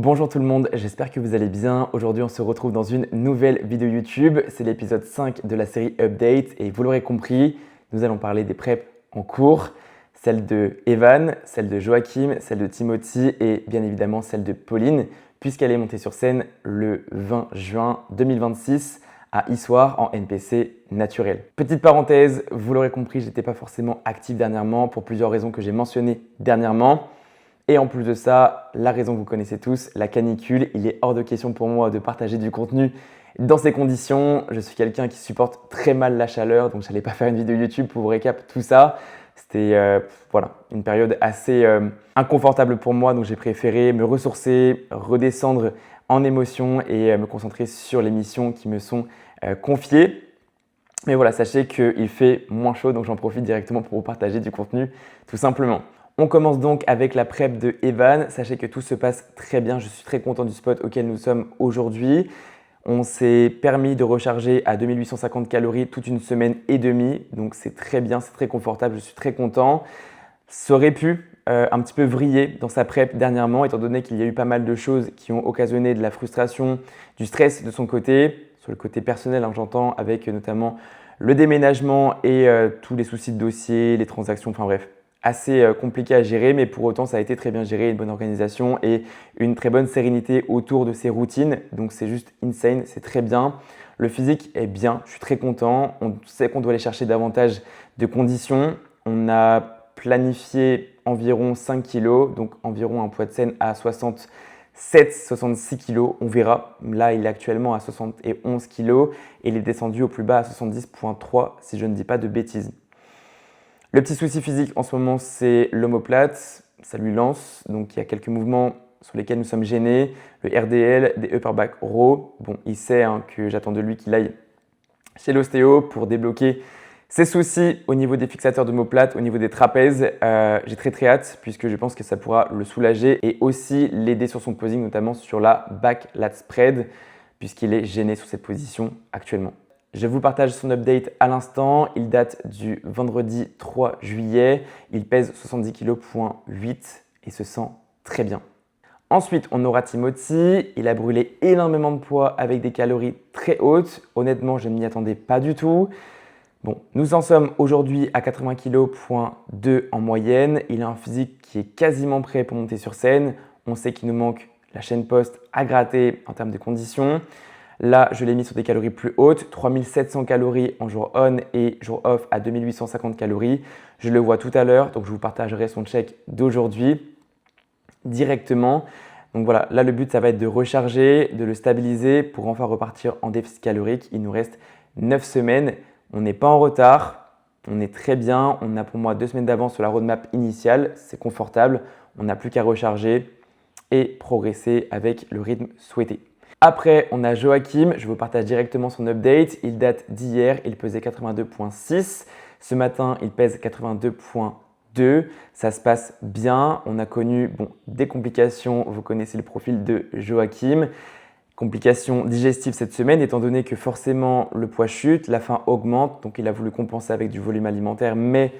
Bonjour tout le monde, j'espère que vous allez bien. Aujourd'hui, on se retrouve dans une nouvelle vidéo YouTube. C'est l'épisode 5 de la série Update et vous l'aurez compris, nous allons parler des preps en cours, celle de Evan, celle de Joachim, celle de Timothy et bien évidemment celle de Pauline, puisqu'elle est montée sur scène le 20 juin 2026 à Issoire en NPC naturel. Petite parenthèse, vous l'aurez compris, j'étais pas forcément actif dernièrement pour plusieurs raisons que j'ai mentionnées dernièrement. Et en plus de ça, la raison que vous connaissez tous, la canicule, il est hors de question pour moi de partager du contenu dans ces conditions. Je suis quelqu'un qui supporte très mal la chaleur, donc je n'allais pas faire une vidéo YouTube pour vous récap tout ça. C'était une période assez inconfortable pour moi, donc j'ai préféré me ressourcer, redescendre en émotion et me concentrer sur les missions qui me sont confiées. Mais voilà, sachez qu'il fait moins chaud, donc j'en profite directement pour vous partager du contenu tout simplement. On commence donc avec la prep de Evan. Sachez que tout se passe très bien. Je suis très content du spot auquel nous sommes aujourd'hui. On s'est permis de recharger à 2850 calories toute une semaine et demie. Donc c'est très bien, c'est très confortable. Je suis très content. Ça aurait pu un petit peu vriller dans sa prep dernièrement, étant donné qu'il y a eu pas mal de choses qui ont occasionné de la frustration, du stress de son côté. Sur le côté personnel, j'entends, avec notamment le déménagement et tous les soucis de dossier, les transactions, enfin bref. Assez compliqué à gérer, mais pour autant ça a été très bien géré, une bonne organisation et une très bonne sérénité autour de ces routines. Donc c'est juste insane, c'est très bien. Le physique est bien, je suis très content. On sait qu'on doit aller chercher davantage de conditions. On a planifié environ 5 kg, donc environ un poids de scène à 67-66 kg. On verra. Là, il est actuellement à 71 kg et il est descendu au plus bas à 70,3 si je ne dis pas de bêtises. Le petit souci physique en ce moment, c'est l'omoplate. Ça lui lance. Donc, il y a quelques mouvements sur lesquels nous sommes gênés. Le RDL, des upper back row. Bon, il sait que j'attends de lui qu'il aille chez l'ostéo pour débloquer ses soucis au niveau des fixateurs d'omoplate, au niveau des trapèzes. J'ai très hâte puisque je pense que ça pourra le soulager et aussi l'aider sur son posing, notamment sur la back lat spread puisqu'il est gêné sur cette position actuellement. Je vous partage son update à l'instant. Il date du vendredi 3 juillet. Il pèse 70,8 kg et se sent très bien. Ensuite, on aura Timothy. Il a brûlé énormément de poids avec des calories très hautes. Honnêtement, je ne m'y attendais pas du tout. Bon, nous en sommes aujourd'hui à 80,2 kg en moyenne. Il a un physique qui est quasiment prêt pour monter sur scène. On sait qu'il nous manque la chaîne post à gratter en termes de conditions. Là, je l'ai mis sur des calories plus hautes, 3700 calories en jour on et jour off à 2850 calories. Je le vois tout à l'heure, donc je vous partagerai son check d'aujourd'hui directement. Donc voilà, là le but, ça va être de recharger, de le stabiliser pour enfin repartir en déficit calorique. Il nous reste 9 semaines. On n'est pas en retard, on est très bien. On a pour moi 2 semaines d'avance sur la roadmap initiale. C'est confortable, on n'a plus qu'à recharger et progresser avec le rythme souhaité. Après, on a Joachim. Je vous partage directement son update. Il date d'hier. Il pesait 82,6. Ce matin, il pèse 82,2. Ça se passe bien. On a connu des complications. Vous connaissez le profil de Joachim. Complications digestives cette semaine, étant donné que forcément le poids chute, la faim augmente. Donc, il a voulu compenser avec du volume alimentaire, mais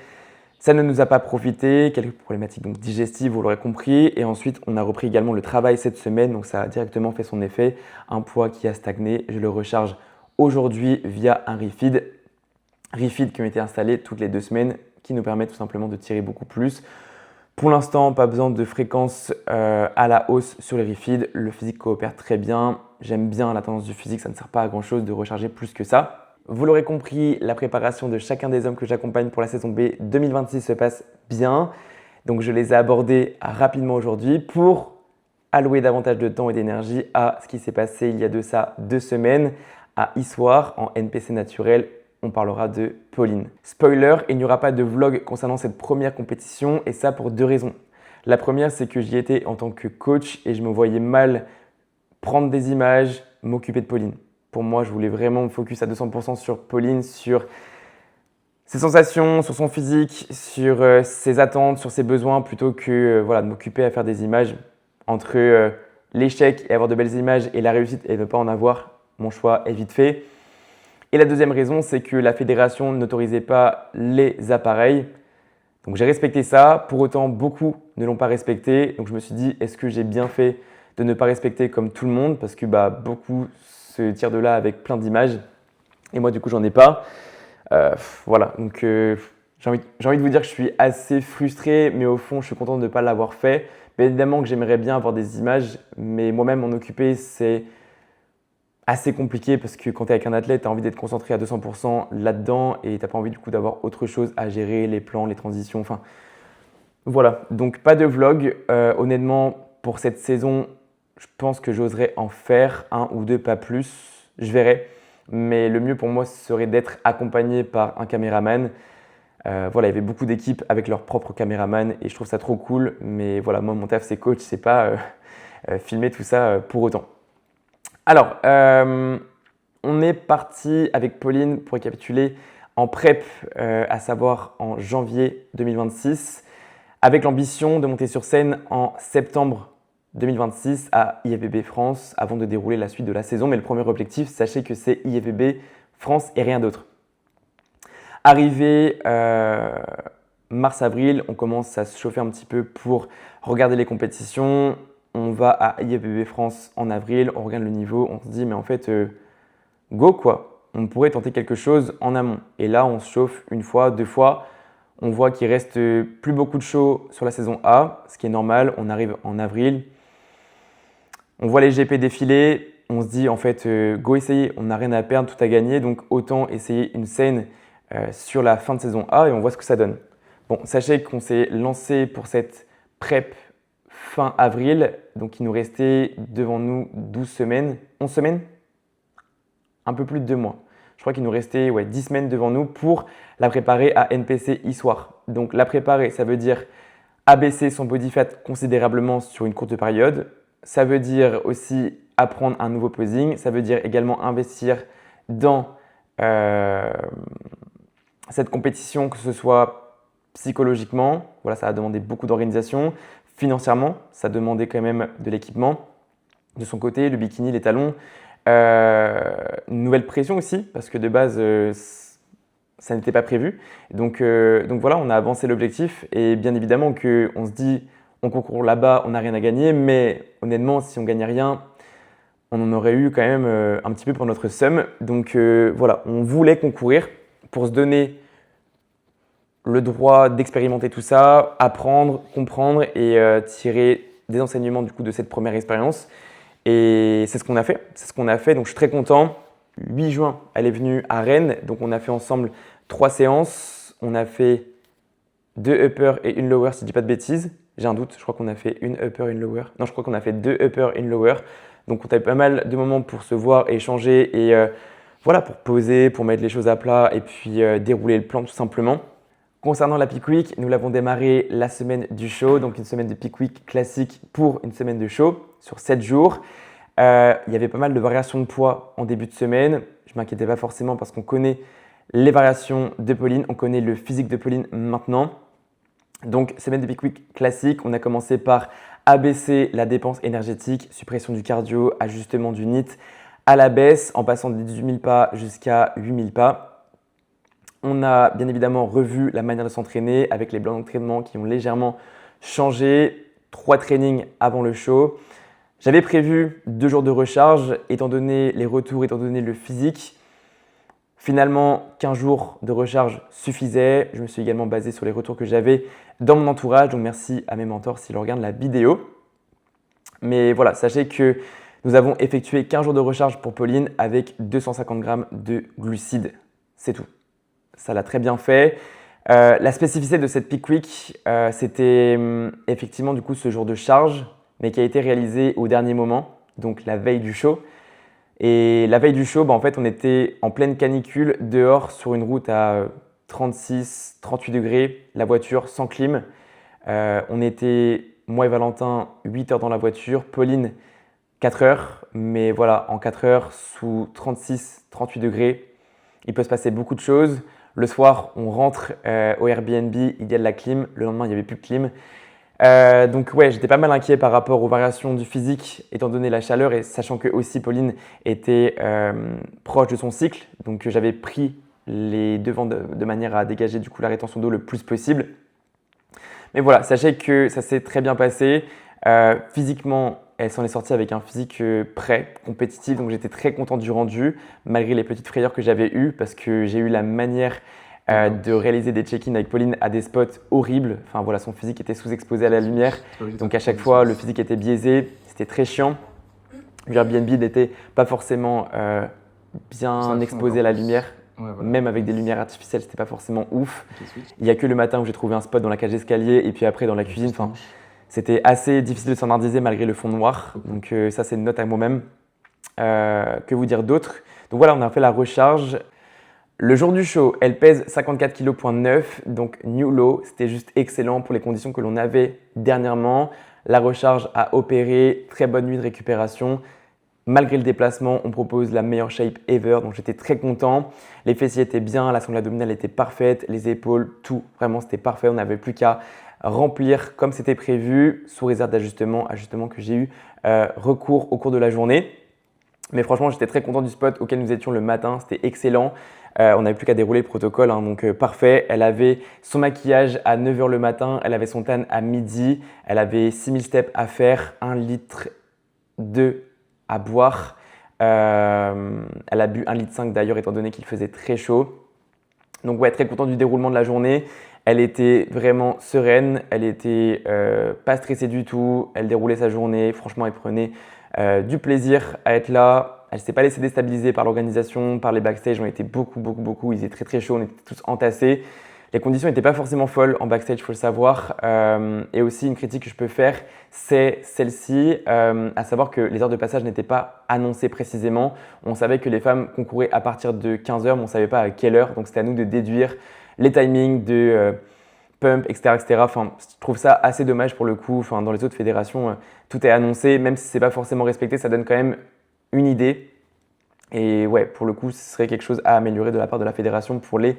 ça ne nous a pas profité, quelques problématiques donc digestives, vous l'aurez compris. Et ensuite, on a repris également le travail cette semaine, donc ça a directement fait son effet. Un poids qui a stagné, je le recharge aujourd'hui via un refeed. Refeed qui ont été installés toutes les 2 semaines, qui nous permet tout simplement de tirer beaucoup plus. Pour l'instant, pas besoin de fréquence à la hausse sur les refeeds. Le physique coopère très bien. J'aime bien la tendance du physique, ça ne sert pas à grand chose de recharger plus que ça. Vous l'aurez compris, la préparation de chacun des hommes que j'accompagne pour la saison B 2026 se passe bien. Donc je les ai abordés rapidement aujourd'hui pour allouer davantage de temps et d'énergie à ce qui s'est passé il y a de ça 2 semaines à Issoire en NPC naturel. On parlera de Pauline. Spoiler, il n'y aura pas de vlog concernant cette première compétition et ça pour 2 raisons. La première, c'est que j'y étais en tant que coach et je me voyais mal prendre des images, m'occuper de Pauline. Pour moi, je voulais vraiment me focus à 200% sur Pauline, sur ses sensations, sur son physique, sur ses attentes, sur ses besoins, plutôt que de m'occuper à faire des images. Entre l'échec et avoir de belles images et la réussite et ne pas en avoir, mon choix est vite fait. Et la deuxième raison, c'est que la fédération n'autorisait pas les appareils. Donc j'ai respecté ça. Pour autant, beaucoup ne l'ont pas respecté. Donc je me suis dit, est-ce que j'ai bien fait de ne pas respecter comme tout le monde parce que beaucoup se tirent de là avec plein d'images et moi du coup j'en ai pas. Voilà, donc j'ai envie de vous dire que je suis assez frustré, mais au fond je suis content de ne pas l'avoir fait. Mais évidemment que j'aimerais bien avoir des images, mais moi-même m'en occuper c'est assez compliqué parce que quand tu es avec un athlète, tu as envie d'être concentré à 200% là-dedans et tu n'as pas envie du coup d'avoir autre chose à gérer, les plans, les transitions, enfin voilà. Donc pas de vlog. Honnêtement, pour cette saison, je pense que j'oserais en faire un ou deux, pas plus. Je verrai. Mais le mieux pour moi serait d'être accompagné par un caméraman. Voilà, il y avait beaucoup d'équipes avec leur propre caméraman et je trouve ça trop cool. Mais voilà, moi mon taf c'est coach, c'est pas filmer tout ça pour autant. Alors, on est parti avec Pauline pour récapituler en prep, à savoir en janvier 2026, avec l'ambition de monter sur scène en septembre 2026 à IFBB France avant de dérouler la suite de la saison. Mais le premier objectif, sachez que c'est IFBB France et rien d'autre. Arrivé mars-avril, on commence à se chauffer un petit peu pour regarder les compétitions. On va à IFBB France en avril, on regarde le niveau, on se dit mais en fait, go quoi, on pourrait tenter quelque chose en amont. Et là, on se chauffe une fois, deux fois. On voit qu'il reste plus beaucoup de shows sur la saison A, ce qui est normal. On arrive en avril. On voit les GP défiler. On se dit en fait, go essayer, on n'a rien à perdre, tout à gagner. Donc autant essayer une scène sur la fin de saison A et on voit ce que ça donne. Bon, sachez qu'on s'est lancé pour cette prep fin avril. Donc il nous restait devant nous 12 semaines, 11 semaines, un peu plus de 2 mois. Je crois qu'il nous restait 10 semaines devant nous pour la préparer à NPC e-soir. Donc la préparer, ça veut dire abaisser son body fat considérablement sur une courte période. Ça veut dire aussi apprendre un nouveau posing. Ça veut dire également investir dans cette compétition, que ce soit psychologiquement. Voilà, ça a demandé beaucoup d'organisation. Financièrement, ça demandait quand même de l'équipement. De son côté, le bikini, les talons. Une nouvelle pression aussi, parce que de base, ça n'était pas prévu. Donc voilà, on a avancé l'objectif et bien évidemment qu'on se dit, on concourt là-bas, on n'a rien à gagner, mais honnêtement, si on ne gagnait rien, on en aurait eu quand même un petit peu pour notre somme. Donc voilà, on voulait concourir pour se donner le droit d'expérimenter tout ça, apprendre, comprendre et tirer des enseignements du coup de cette première expérience. Et c'est ce qu'on a fait. Donc je suis très content. 8 juin, elle est venue à Rennes. Donc on a fait ensemble 3 séances. On a fait 2 uppers et une lower, si je ne dis pas de bêtises. J'ai un doute, je crois qu'on a fait une upper et une lower. Non, je crois qu'on a fait 2 uppers et une lower. Donc on a eu pas mal de moments pour se voir et échanger et voilà, pour poser, pour mettre les choses à plat et puis dérouler le plan tout simplement. Concernant la Peak Week, nous l'avons démarré la semaine du show, donc une semaine de Peak Week classique pour une semaine de show sur 7 jours. Il y avait pas mal de variations de poids en début de semaine. Je ne m'inquiétais pas forcément parce qu'on connaît les variations de Pauline, on connaît le physique de Pauline maintenant. Donc, semaine de Peak Week classique, on a commencé par abaisser la dépense énergétique, suppression du cardio, ajustement du NEAT à la baisse en passant de 18 000 pas jusqu'à 8 000 pas. On a bien évidemment revu la manière de s'entraîner avec les blocs d'entraînement qui ont légèrement changé. 3 trainings avant le show. J'avais prévu 2 jours de recharge, étant donné les retours, étant donné le physique. Finalement, 15 jours de recharge suffisaient. Je me suis également basé sur les retours que j'avais dans mon entourage. Donc merci à mes mentors s'ils regardent la vidéo. Mais voilà, sachez que nous avons effectué 15 jours de recharge pour Pauline avec 250 grammes de glucides. C'est tout. Ça l'a très bien fait. La spécificité de cette Peak Week, c'était effectivement du coup ce jour de charge, mais qui a été réalisé au dernier moment, donc la veille du show. Et la veille du show, en fait, on était en pleine canicule, dehors, sur une route à 36, 38 degrés, la voiture sans clim. On était, moi et Valentin, 8 heures dans la voiture, Pauline, 4 heures. Mais voilà, en 4 heures, sous 36, 38 degrés, il peut se passer beaucoup de choses. Le soir, on rentre au Airbnb, il y a de la clim. Le lendemain, il n'y avait plus de clim. Donc ouais, j'étais pas mal inquiet par rapport aux variations du physique, étant donné la chaleur et sachant que aussi Pauline était proche de son cycle. Donc j'avais pris les devants de manière à dégager du coup la rétention d'eau le plus possible. Mais voilà, sachez que ça s'est très bien passé. Physiquement, elle s'en est sortie avec un physique prêt, compétitif, donc j'étais très content du rendu, malgré les petites frayeurs que j'avais eues, parce que j'ai eu la manière de réaliser des check-in avec Pauline à des spots horribles. Enfin voilà, son physique était sous-exposé à la lumière, donc à chaque fois, le physique était biaisé, c'était très chiant. Airbnb n'était pas forcément bien exposé à la lumière. Ouais, voilà. Même avec des lumières artificielles, c'était pas forcément ouf. Il n'y a que le matin où j'ai trouvé un spot dans la cage d'escalier et puis après dans la cuisine. Enfin, c'était assez difficile de standardiser malgré le fond noir. Donc ça, c'est une note à moi-même. Que vous dire d'autre? Donc voilà, on a fait la recharge. Le jour du show, elle pèse 54,9 kg, donc new low. C'était juste excellent pour les conditions que l'on avait dernièrement. La recharge a opéré, très bonne nuit de récupération. Malgré le déplacement, on propose la meilleure shape ever, donc j'étais très content. Les fessiers étaient bien, la sangle abdominale était parfaite, les épaules, tout, vraiment c'était parfait. On n'avait plus qu'à remplir comme c'était prévu, sous réserve d'ajustement, ajustement que j'ai eu recours au cours de la journée. Mais franchement, j'étais très content du spot auquel nous étions le matin, c'était excellent. On n'avait plus qu'à dérouler le protocole, hein, donc parfait. Elle avait son maquillage à 9 h le matin, elle avait son tan à midi, elle avait 6000 steps à faire, 1 litre à boire. Elle a bu 1,5 litre d'ailleurs, étant donné qu'il faisait très chaud. Donc ouais, très content du déroulement de la journée. Elle était vraiment sereine, elle était pas stressée du tout, elle déroulait sa journée. Franchement, elle prenait du plaisir à être là. Elle ne s'est pas laissée déstabiliser par l'organisation, par les backstage. On était beaucoup. Il faisait très chaud, on était tous entassés. Les conditions n'étaient pas forcément folles en backstage, il faut le savoir. Et aussi, une critique que je peux faire, c'est celle-ci, à savoir que les heures de passage n'étaient pas annoncées précisément. On savait que les femmes concouraient à partir de 15 h, mais on ne savait pas à quelle heure. Donc, c'était à nous de déduire les timings de pump, etc., etc. Enfin, je trouve ça assez dommage pour le coup. Enfin, dans les autres fédérations, tout est annoncé. Même si ce n'est pas forcément respecté, ça donne quand même une idée. Et ouais, pour le coup, ce serait quelque chose à améliorer de la part de la fédération pour les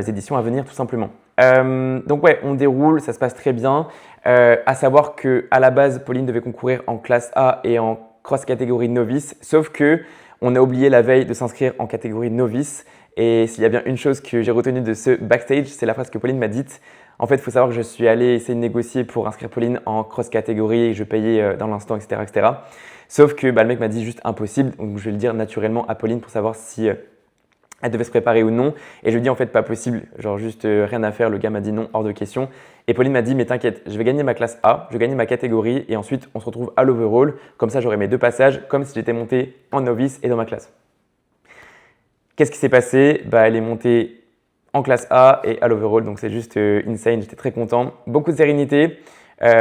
éditions à venir tout simplement. Donc ouais, on déroule, ça se passe très bien. À savoir qu'à la base, Pauline devait concourir en classe A et en cross catégorie novice, sauf que on a oublié la veille de s'inscrire en catégorie novice. Et s'il y a bien une chose que j'ai retenue de ce backstage, c'est la phrase que Pauline m'a dite. En fait, il faut savoir que je suis allé essayer de négocier pour inscrire Pauline en cross catégorie et je payais dans l'instant, etc., etc. Sauf que le mec m'a dit juste impossible, donc je vais le dire naturellement à Pauline pour savoir si elle devait se préparer ou non. Et je lui ai dit en fait pas possible, genre juste rien à faire. Le gars m'a dit non, hors de question. Et Pauline m'a dit mais t'inquiète, je vais gagner ma classe A, je vais gagner ma catégorie et ensuite on se retrouve à l'overall. Comme ça j'aurai mes 2 passages comme si j'étais monté en novice et dans ma classe. Qu'est-ce qui s'est passé? Elle est montée en classe A et à l'overall, donc c'est juste insane, j'étais très content. Beaucoup de sérénité.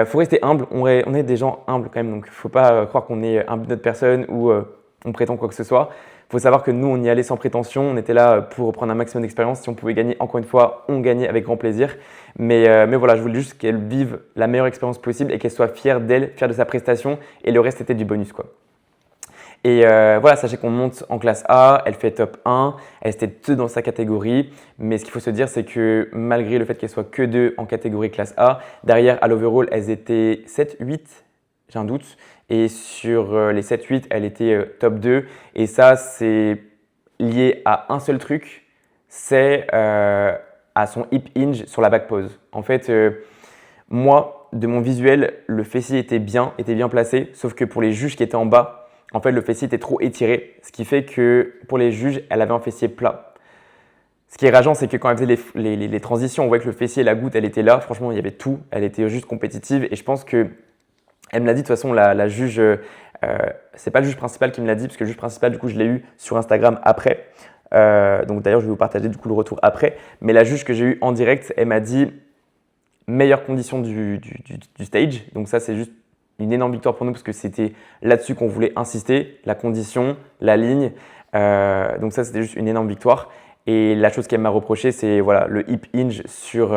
Faut rester humble, on est des gens humbles quand même, donc faut pas croire qu'on est un autre personne ou on prétend quoi que ce soit. Il faut savoir que nous, on y allait sans prétention, on était là pour prendre un maximum d'expérience. Si on pouvait gagner, encore une fois, on gagnait avec grand plaisir. Mais voilà, je voulais juste qu'elle vive la meilleure expérience possible et qu'elle soit fière d'elle, fière de sa prestation. Et le reste, c'était du bonus, quoi. Et voilà, sachez qu'on monte en classe A, elle fait top 1, elle était 2 dans sa catégorie. Mais ce qu'il faut se dire, c'est que malgré le fait qu'elle soit que 2 en catégorie classe A, derrière, à l'overall, elles étaient 7, 8, j'ai un doute. Et sur les 7-8, elle était top 2. Et ça, c'est lié à un seul truc, c'est à son hip hinge sur la back pose. En fait, moi, de mon visuel, le fessier était bien placé, sauf que pour les juges qui étaient en bas, en fait, le fessier était trop étiré, ce qui fait que pour les juges, elle avait un fessier plat. Ce qui est rageant, c'est que quand elle faisait les transitions, on voit que le fessier et la goutte, elle était là. Franchement, il y avait tout. Elle était juste compétitive. Et je pense que elle me l'a dit, de toute façon, la juge, c'est pas le juge principal qui me l'a dit, parce que le juge principal, du coup, je l'ai eu sur Instagram après. Donc d'ailleurs, je vais vous partager du coup le retour après. Mais la juge que j'ai eue en direct, elle m'a dit meilleure condition du stage. Donc ça, c'est juste une énorme victoire pour nous, parce que c'était là-dessus qu'on voulait insister, la condition, la ligne. Donc ça, c'était juste une énorme victoire. Et la chose qu'elle m'a reproché, c'est voilà, le hip hinge sur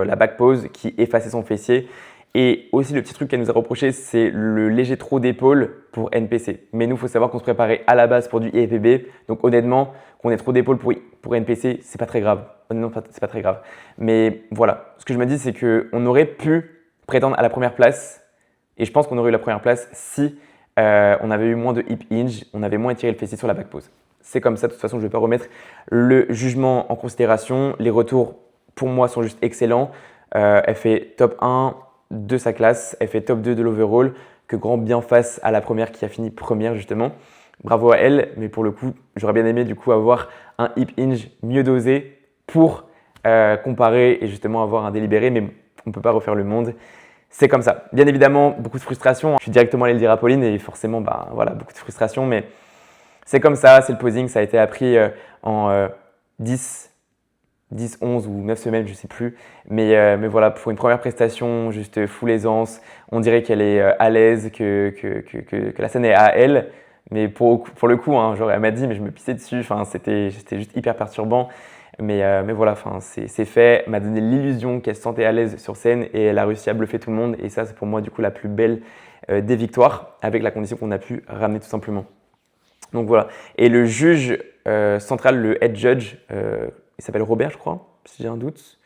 la back pose qui effaçait son fessier. Et aussi, le petit truc qu'elle nous a reproché, c'est le léger trop d'épaule pour NPC. Mais nous, il faut savoir qu'on se préparait à la base pour du IFBB. Donc honnêtement, qu'on ait trop d'épaule pour NPC, c'est pas très grave. Honnêtement, c'est pas très grave. Mais voilà, ce que je me dis, c'est qu'on aurait pu prétendre à la première place. Et je pense qu'on aurait eu la première place si on avait eu moins de hip hinge, on avait moins étiré le fessier sur la back pose. C'est comme ça, de toute façon, je ne vais pas remettre le jugement en considération. Les retours, pour moi, sont juste excellents. Elle fait top 1, de sa classe. Elle fait top 2 de l'overall, que grand bien face à la première qui a fini première justement. Bravo à elle, mais pour le coup, j'aurais bien aimé du coup avoir un hip hinge mieux dosé pour comparer et justement avoir un délibéré, mais on ne peut pas refaire le monde. C'est comme ça. Bien évidemment, beaucoup de frustration. Je suis directement allé le dire à Pauline et forcément, voilà, beaucoup de frustration, mais c'est comme ça, c'est le posing. Ça a été appris en 10, 11 ou 9 semaines, je ne sais plus. Mais voilà, pour une première prestation, juste full aisance, on dirait qu'elle est à l'aise, que la scène est à elle. Mais pour le coup, hein, genre, elle m'a dit, mais je me pissais dessus. Enfin, c'était juste hyper perturbant. Mais voilà, enfin, c'est fait. Elle m'a donné l'illusion qu'elle se sentait à l'aise sur scène et elle a réussi à bluffer tout le monde. Et ça, c'est pour moi, du coup, la plus belle des victoires, avec la condition qu'on a pu ramener tout simplement. Donc voilà. Et le juge central, le head judge, il s'appelle Robert, je crois, si j'ai un doute.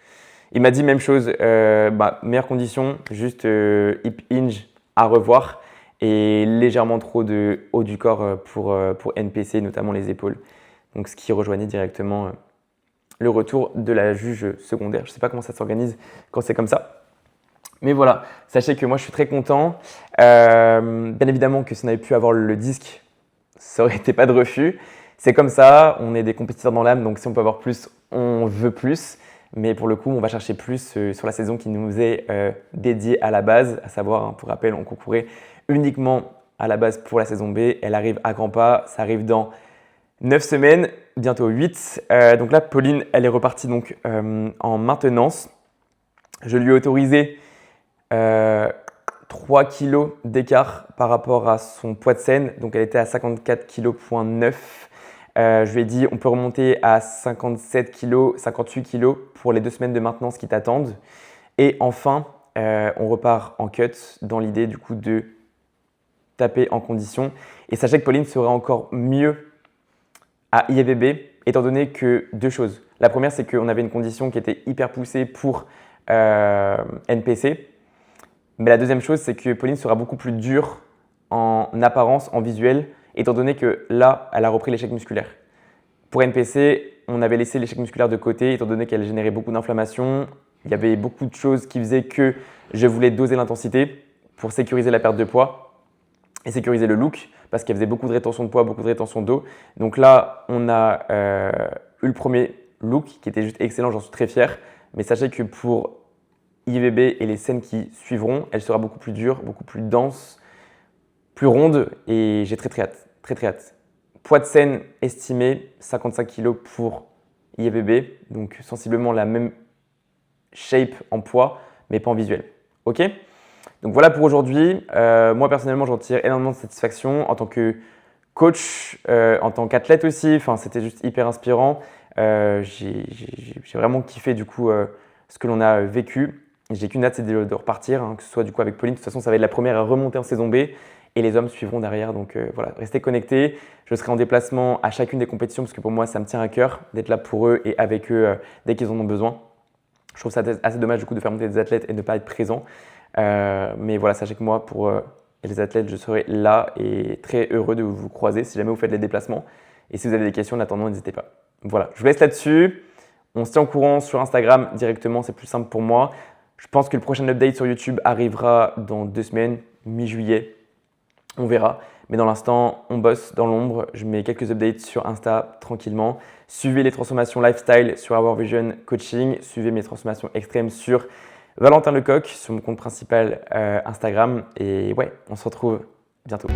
Il m'a dit même chose, meilleure condition, juste hip hinge à revoir et légèrement trop de haut du corps pour NPC, notamment les épaules. Donc ce qui rejoignait directement le retour de la juge secondaire. Je ne sais pas comment ça s'organise quand c'est comme ça. Mais voilà, sachez que moi je suis très content. Bien évidemment que si on avait pu avoir le disque, ça aurait été pas de refus. C'est comme ça, on est des compétiteurs dans l'âme, donc si on peut avoir plus, on veut plus. Mais pour le coup, on va chercher plus sur la saison qui nous est dédiée à la base. À savoir, hein, pour rappel, on concourait uniquement à la base pour la saison B. Elle arrive à grands pas, ça arrive dans 9 semaines, bientôt 8. Donc là, Pauline, elle est repartie donc, en maintenance. Je lui ai autorisé 3 kg d'écart par rapport à son poids de scène. Donc elle était à 54,9 kg. Je lui ai dit on peut remonter à 57 kg, 58 kg pour les 2 semaines de maintenance qui t'attendent. Et enfin, on repart en cut dans l'idée du coup de taper en condition. Et sachez que Pauline sera encore mieux à IFBB, étant donné que 2 choses. La première, c'est qu'on avait une condition qui était hyper poussée pour NPC. Mais la deuxième chose, c'est que Pauline sera beaucoup plus dure en apparence, en visuel, étant donné que là, elle a repris l'échec musculaire. Pour NPC, on avait laissé l'échec musculaire de côté, étant donné qu'elle générait beaucoup d'inflammation. Il y avait beaucoup de choses qui faisaient que je voulais doser l'intensité pour sécuriser la perte de poids et sécuriser le look, parce qu'elle faisait beaucoup de rétention de poids, beaucoup de rétention d'eau. Donc là, on a eu le premier look qui était juste excellent, j'en suis très fier. Mais sachez que pour IFBB et les scènes qui suivront, elle sera beaucoup plus dure, beaucoup plus dense, plus ronde et j'ai très hâte, très hâte. Poids de scène estimé 55 kg pour IFBB, donc sensiblement la même shape en poids, mais pas en visuel. Ok ? Donc voilà pour aujourd'hui. Moi personnellement, j'en tire énormément de satisfaction en tant que coach, en tant qu'athlète aussi. Enfin, c'était juste hyper inspirant. J'ai vraiment kiffé du coup ce que l'on a vécu. J'ai qu'une hâte, c'est de repartir, hein, que ce soit du coup avec Pauline. De toute façon, ça va être la première à remonter en saison B et les hommes suivront derrière. Donc voilà, restez connectés. Je serai en déplacement à chacune des compétitions parce que pour moi, ça me tient à cœur d'être là pour eux et avec eux dès qu'ils en ont besoin. Je trouve ça assez dommage du coup de faire monter des athlètes et de ne pas être présent. Mais voilà, sachez que moi, pour les athlètes, je serai là et très heureux de vous croiser si jamais vous faites les déplacements. Et si vous avez des questions en attendant, n'hésitez pas. Voilà, je vous laisse là-dessus. On se tient au courant sur Instagram directement, c'est plus simple pour moi. Je pense que le prochain update sur YouTube arrivera dans 2 semaines, mi-juillet. On verra. Mais dans l'instant, on bosse dans l'ombre. Je mets quelques updates sur Insta tranquillement. Suivez les transformations lifestyle sur Our Vision Coaching. Suivez mes transformations extrêmes sur Valentin Lecoq, sur mon compte principal Instagram. Et ouais, on se retrouve bientôt.